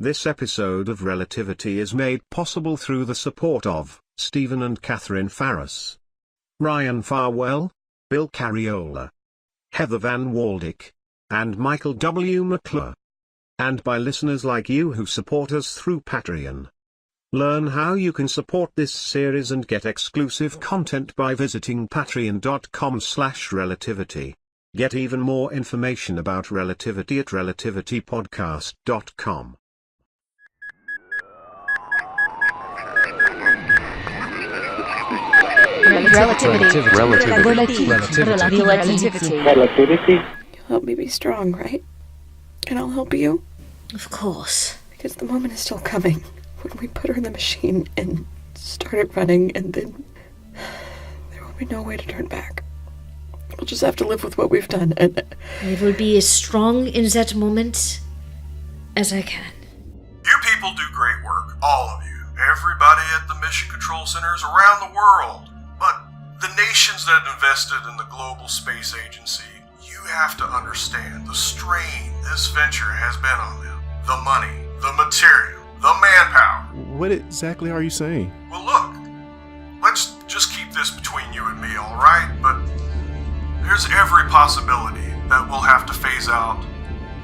This episode of Relativity is made possible through the support of Stephen and Catherine Farris, Ryan Farwell, Bill Carriola, Heather Van Waldick, and Michael W. McClure. And by listeners like you who support us through Patreon. Learn how you can support this series and get exclusive content by visiting patreon.com/relativity. Get even more information about Relativity at relativitypodcast.com. Relativity. You'll help me be strong, right? And I'll help you? Of course. Because the moment is still coming. When we put her in the machine and start it running, and then there will be no way to turn back. We'll just have to live with what we've done, and I will be as strong in that moment as I can. You people do great work, all of you. Everybody at the Mission Control Centers around the world. But the nations that invested in the Global Space Agency, you have to understand the strain this venture has been on them. The money, the material, the manpower. What exactly are you saying? Well, look, let's just keep this between you and me, all right? But there's every possibility that we'll have to phase out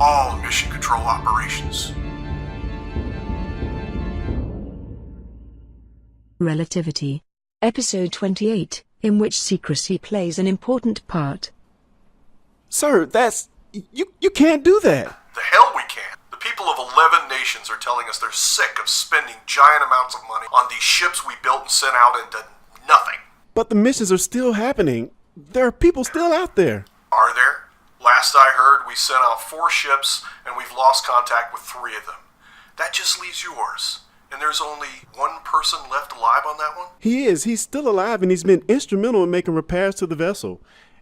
all mission control operations. Relativity. Episode 28, in which secrecy plays an important part. Sir, you can't do that. The hell we can. The people of 11 nations are telling us they're sick of spending giant amounts of money on these ships we built and sent out into nothing. But the missions are still happening. There are people still out there. Are there? Last I heard, we sent out 4 ships and we've lost contact with 3 of them. That just leaves yours. And there's only one person left alive on that one? He is. He's still alive, and he's been instrumental in making repairs to the vessel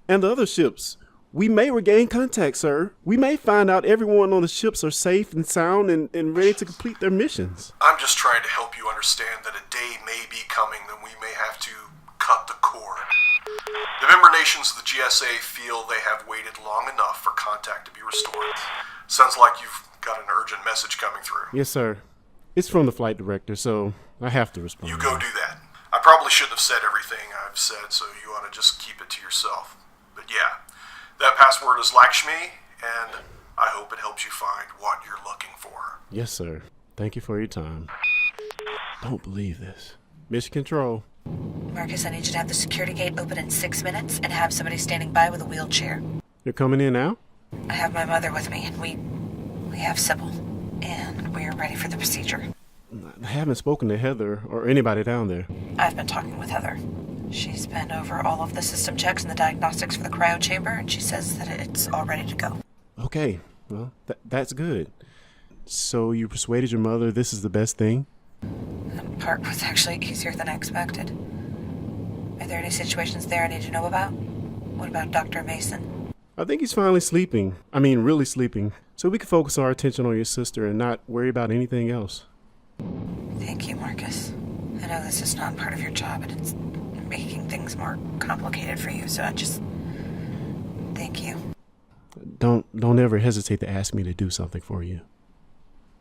and the other ships. We may regain contact, sir. We may find out everyone on the ships are safe and sound and ready to complete their missions. I'm just trying to help you understand that a day may be coming when we may have to cut the cord. The member nations of the GSA feel they have waited long enough for contact to be restored. Sounds like you've got an urgent message coming through. Yes, sir. It's from the flight director, so I have to respond. You go do that. I probably shouldn't have said everything I've said, so you ought to just keep it to yourself. But yeah, that password is Lakshmi, and I hope it helps you find what you're looking for. Yes, sir. Thank you for your time. Don't believe this. Mission Control. Marcus, I need you to have the security gate open in 6 minutes and have somebody standing by with a wheelchair. You're coming in now? I have my mother with me, and we have Sybil, and we're ready for the procedure. I haven't spoken to Heather or anybody down there. I've been talking with Heather. She's been over all of the system checks and the diagnostics for the cryo chamber, and she says that it's all ready to go. Okay, well, that's good. So you persuaded your mother this is the best thing? That part was actually easier than I expected. Are there any situations there I need to know about? What about Dr. Mason? I think he's finally sleeping. I mean, really sleeping. So we can focus our attention on your sister and not worry about anything else. Thank you, Marcus. I know this is not part of your job, and it's making things more complicated for you, so I just... Thank you. Don't ever hesitate to ask me to do something for you.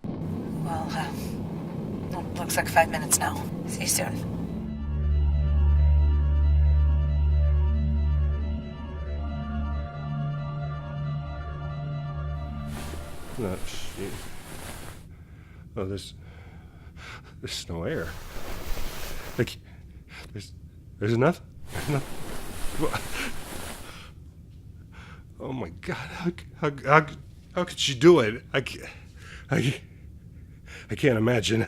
Well, looks like 5 minutes now. See you soon. No, shit. Oh, there's no air. Like, there's enough. Oh my God! How could she do it? I can't imagine.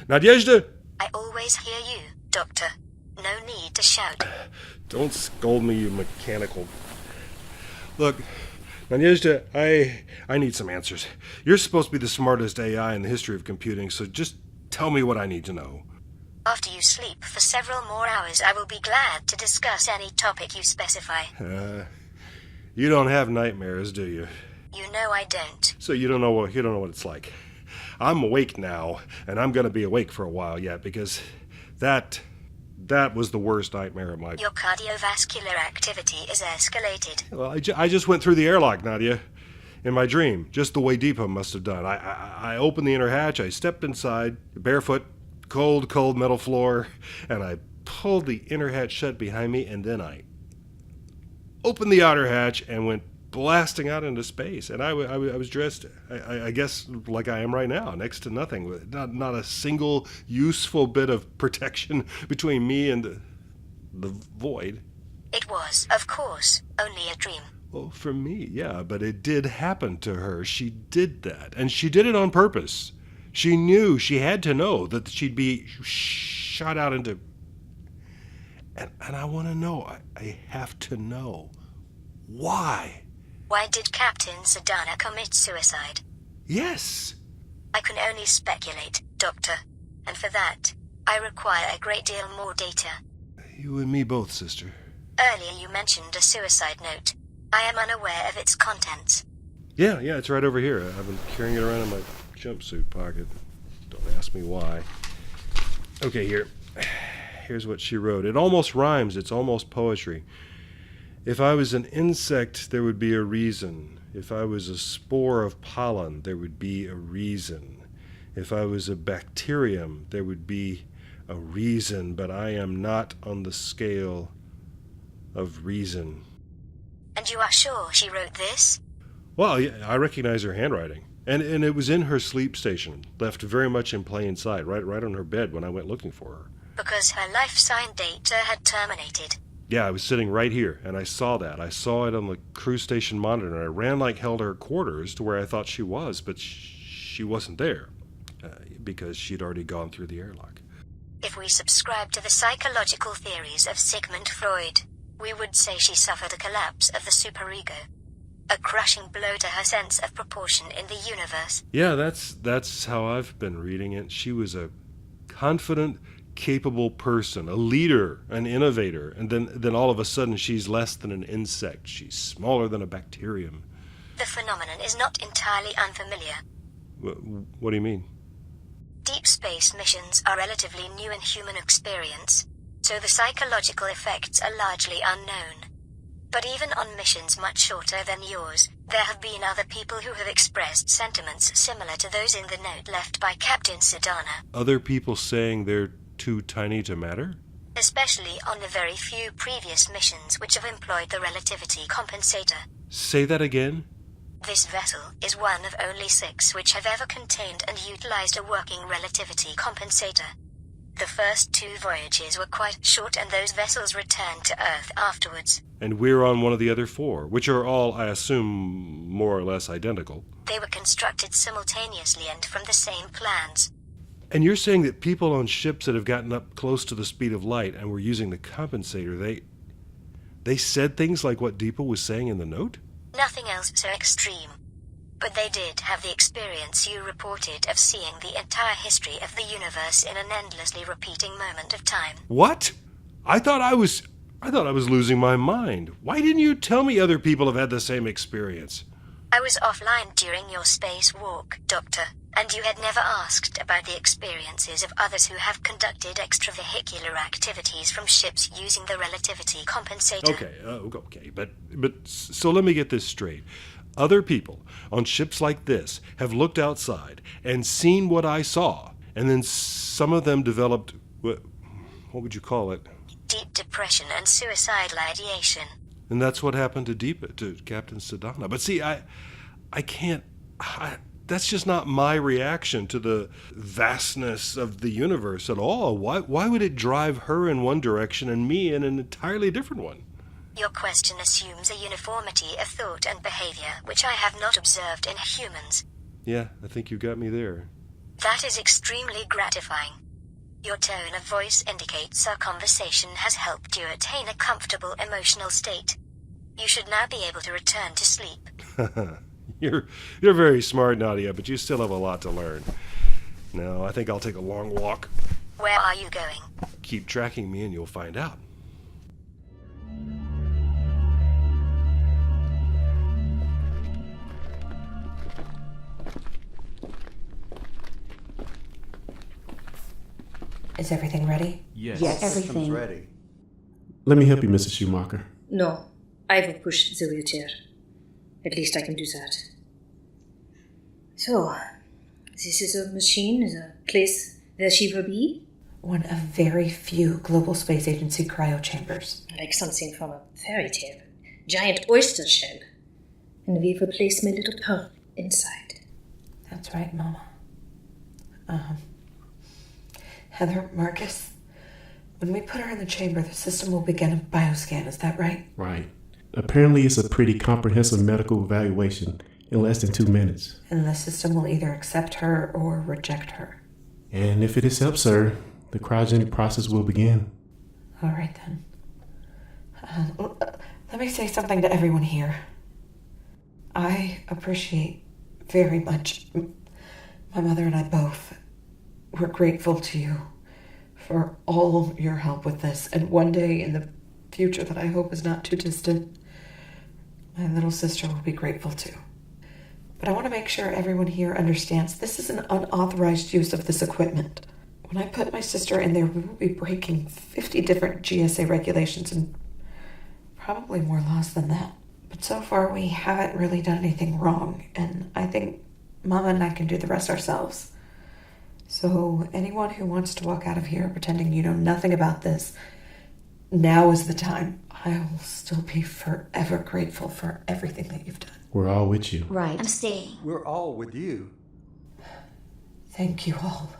Nadezhda? I always hear you, Doctor. No need to shout. Don't scold me, you mechanical. Look, Nadezhda, I need some answers. You're supposed to be the smartest AI in the history of computing, so just tell me what I need to know. After you sleep for several more hours, I will be glad to discuss any topic you specify. You don't have nightmares, do you? You know I don't. So you don't know what it's like. I'm awake now, and I'm gonna be awake for a while yet, because that was the worst nightmare of my... Your cardiovascular activity is escalated. Well, I just went through the airlock, Nadia. In my dream, just the way Deepa must have done. I opened the inner hatch, I stepped inside, barefoot, cold metal floor, and I pulled the inner hatch shut behind me, and then I opened the outer hatch and went blasting out into space. And I was dressed, I guess, like I am right now, next to nothing. Not a single useful bit of protection between me and the void. It was, of course, only a dream. Well, for me, yeah, but it did happen to her. She did that, and she did it on purpose. She knew, she had to know that she'd be shot out into... And I want to know, I have to know. Why? Why did Captain Sedana commit suicide? Yes. I can only speculate, Doctor, and for that, I require a great deal more data. You and me both, sister. Earlier you mentioned a suicide note. I am unaware of its contents. Yeah, it's right over here. I've been carrying it around in my jumpsuit pocket. Don't ask me why. Okay, here's what she wrote. It almost rhymes. It's almost poetry. If I was an insect, there would be a reason. If I was a spore of pollen, there would be a reason. If I was a bacterium, there would be a reason, but I am not on the scale of reason. And you are sure she wrote this? Well, yeah, I recognize her handwriting. And it was in her sleep station, left very much in plain sight, right on her bed when I went looking for her. Because her life sign data had terminated. Yeah, I was sitting right here, and I saw that. I saw it on the crew station monitor, and I ran like hell to her quarters to where I thought she was, but she wasn't there, because she'd already gone through the airlock. If we subscribe to the psychological theories of Sigmund Freud, we would say she suffered a collapse of the superego, a crushing blow to her sense of proportion in the universe. Yeah, that's how I've been reading it. She was a confident, capable person, a leader, an innovator, and then all of a sudden she's less than an insect. She's smaller than a bacterium. The phenomenon is not entirely unfamiliar. What do you mean? Deep space missions are relatively new in human experience, so the psychological effects are largely unknown. But even on missions much shorter than yours, there have been other people who have expressed sentiments similar to those in the note left by Captain Sedana. Other people saying they're too tiny to matter? Especially on the very few previous missions which have employed the relativity compensator. Say that again? This vessel is one of only 6 which have ever contained and utilized a working relativity compensator. The first 2 voyages were quite short, and those vessels returned to Earth afterwards. And we're on one of the other 4, which are all, I assume, more or less identical. They were constructed simultaneously and from the same plans. And you're saying that people on ships that have gotten up close to the speed of light and were using the compensator, they said things like what Deepa was saying in the note? Nothing else so extreme. But they did have the experience you reported of seeing the entire history of the universe in an endlessly repeating moment of time. What? I thought I was losing my mind. Why didn't you tell me other people have had the same experience? I was offline during your space walk, Doctor, and you had never asked about the experiences of others who have conducted extravehicular activities from ships using the relativity compensator. Okay, but so let me get this straight. Other people on ships like this have looked outside and seen what I saw, and then some of them developed, what would you call it? Deep depression and suicidal ideation. And that's what happened to Deepa, to Captain Sedana. But see, I can't, that's just not my reaction to the vastness of the universe at all. Why would it drive her in one direction and me in an entirely different one? Your question assumes a uniformity of thought and behavior which I have not observed in humans. Yeah, I think you got me there. That is extremely gratifying. Your tone of voice indicates our conversation has helped you attain a comfortable emotional state. You should now be able to return to sleep. You're very smart, Nadia, but you still have a lot to learn. No, I think I'll take a long walk. Where are you going? Keep tracking me and you'll find out. Is everything ready? Yes, everything. ready. Let me help you, Mrs. Schumacher. No, I will push the wheelchair. At least I can do that. So, this is a machine, the place where she will be? One of very few Global Space Agency cryo chambers. Like something from a fairy tale. Giant oyster shell. And we will place my little pearl inside. That's right, Mama. Heather, Marcus, when we put her in the chamber, the system will begin a bioscan, is that right? Right. Apparently it's a pretty comprehensive medical evaluation in less than 2 minutes. And the system will either accept her or reject her. And if it accepts her, the cryogenic process will begin. All right, then. Let me say something to everyone here. I appreciate very much, my mother and I both, we're grateful to you for all your help with this. And one day in the future that I hope is not too distant, my little sister will be grateful too. But I want to make sure everyone here understands this is an unauthorized use of this equipment. When I put my sister in there, we will be breaking 50 different GSA regulations and probably more laws than that. But so far, we haven't really done anything wrong, and I think Mama and I can do the rest ourselves. So anyone who wants to walk out of here pretending you know nothing about this, now is the time. I will still be forever grateful for everything that you've done. We're all with you. Right. I'm staying. We're all with you. Thank you all.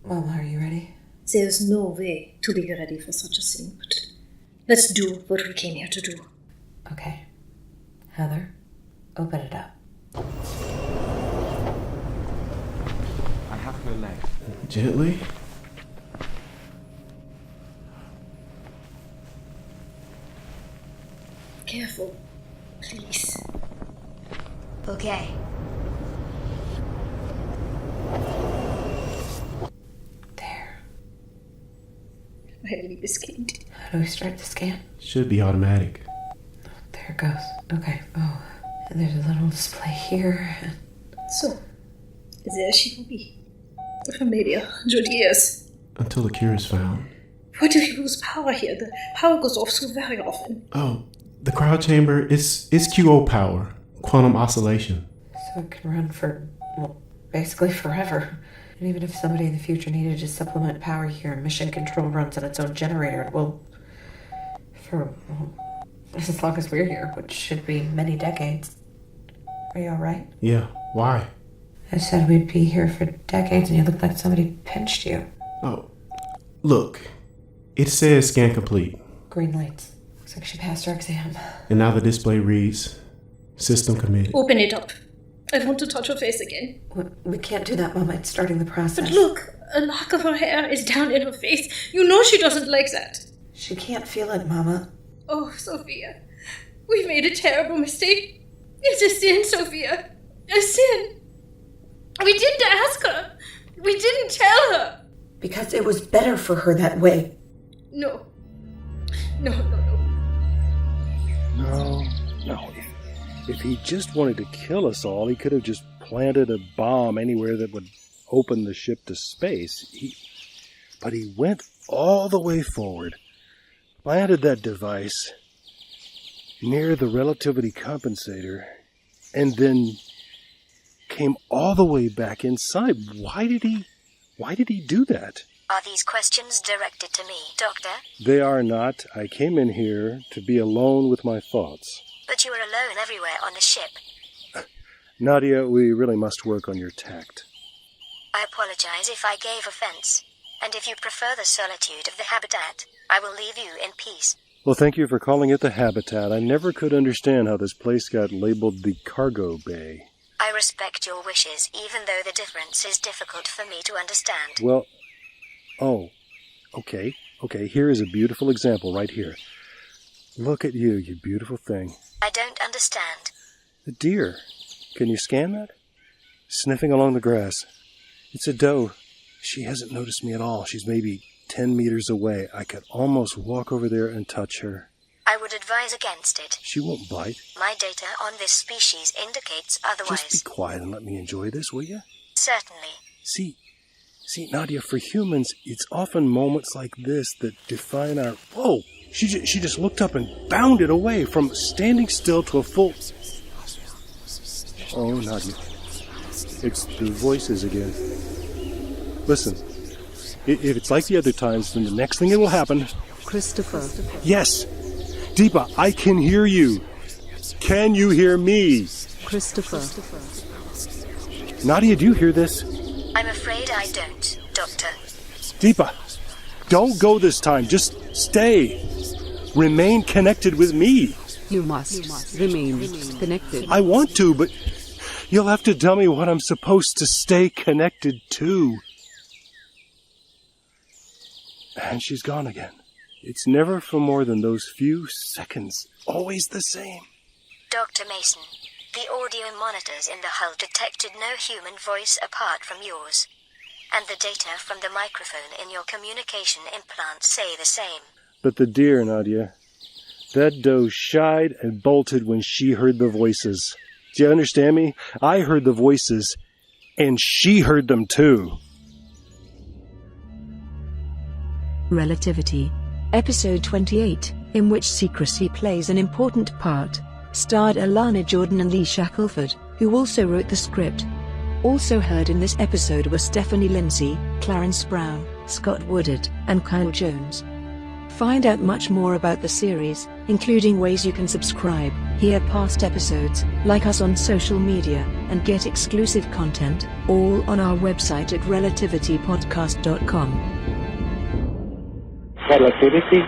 Mama, are you ready? There's no way to be ready for such a thing, but let's do what we came here to do. Okay. Heather, open it up. I have her legs. Gently. Careful, please. Okay. There. My liebes Kind. How do we start the scan? Should be automatic. There it goes. Okay. Oh, and there's a little display here. So, there she will be. For maybe 100 years. Until the cure is found. What if you lose power here? The power goes off so very often. Oh, the cryo chamber is QO power. Quantum oscillation. So it can run for, well, basically forever. And even if somebody in the future needed to supplement power here, mission control runs on its own generator. It will, for as long as we're here, which should be many decades. Are you all right? Yeah, why? I said we'd be here for decades and you looked like somebody pinched you. Oh, look. It says scan complete. Green lights. Looks like she passed her exam. And now the display reads, system committed. Open it up. I want to touch her face again. We can't do that, Mama. It's starting the process. But look, a lock of her hair is down in her face. You know she doesn't like that. She can't feel it, Mama. Oh, Sophia. We've made a terrible mistake. It's a sin, Sophia. A sin. We didn't ask her. We didn't tell her. Because it was better for her that way. No. No. No. If he just wanted to kill us all, he could have just planted a bomb anywhere that would open the ship to space. But he went all the way forward, planted that device near the relativity compensator, and then came all the way back inside. Why did he do that? Are these questions directed to me, Doctor? They are not. I came in here to be alone with my thoughts. But you are alone everywhere on the ship. Nadia, we really must work on your tact. I apologize if I gave offense. And if you prefer the solitude of the habitat, I will leave you in peace. Well, thank you for calling it the habitat. I never could understand how this place got labeled the cargo bay. I respect your wishes, even though the difference is difficult for me to understand. Well, okay. Here is a beautiful example right here. Look at you beautiful thing. I don't understand. A deer. Can you scan that? Sniffing along the grass. It's a doe. She hasn't noticed me at all. She's maybe 10 meters away. I could almost walk over there and touch her. I would advise against it. She won't bite. My data on this species indicates otherwise. Just be quiet and let me enjoy this, will you? Certainly. See, Nadia, for humans, it's often moments like this that define our... Whoa! She just looked up and bounded away from standing still to a full... Oh, Nadia. It's the voices again. Listen, if it's like the other times, then the next thing that will happen... Christopher. Yes! Deepa, I can hear you. Can you hear me? Christopher. Nadia, do you hear this? I'm afraid I don't, Doctor. Deepa, don't go this time. Just stay. Remain connected with me. You must remain connected. I want to, but you'll have to tell me what I'm supposed to stay connected to. And she's gone again. It's never for more than those few seconds. Always the same. Dr. Mason, the audio monitors in the hull detected no human voice apart from yours. And the data from the microphone in your communication implants say the same. But the deer, Nadia, that doe shied and bolted when she heard the voices. Do you understand me? I heard the voices, and she heard them too. Relativity. Episode 28, in which secrecy plays an important part, starred Alana Jordan and Lee Shackelford, who also wrote the script. Also heard in this episode were Stephanie Lindsay, Clarence Brown, Scott Woodard, and Kyle Jones. Find out much more about the series, including ways you can subscribe, hear past episodes, like us on social media, and get exclusive content, all on our website at relativitypodcast.com. Relativity.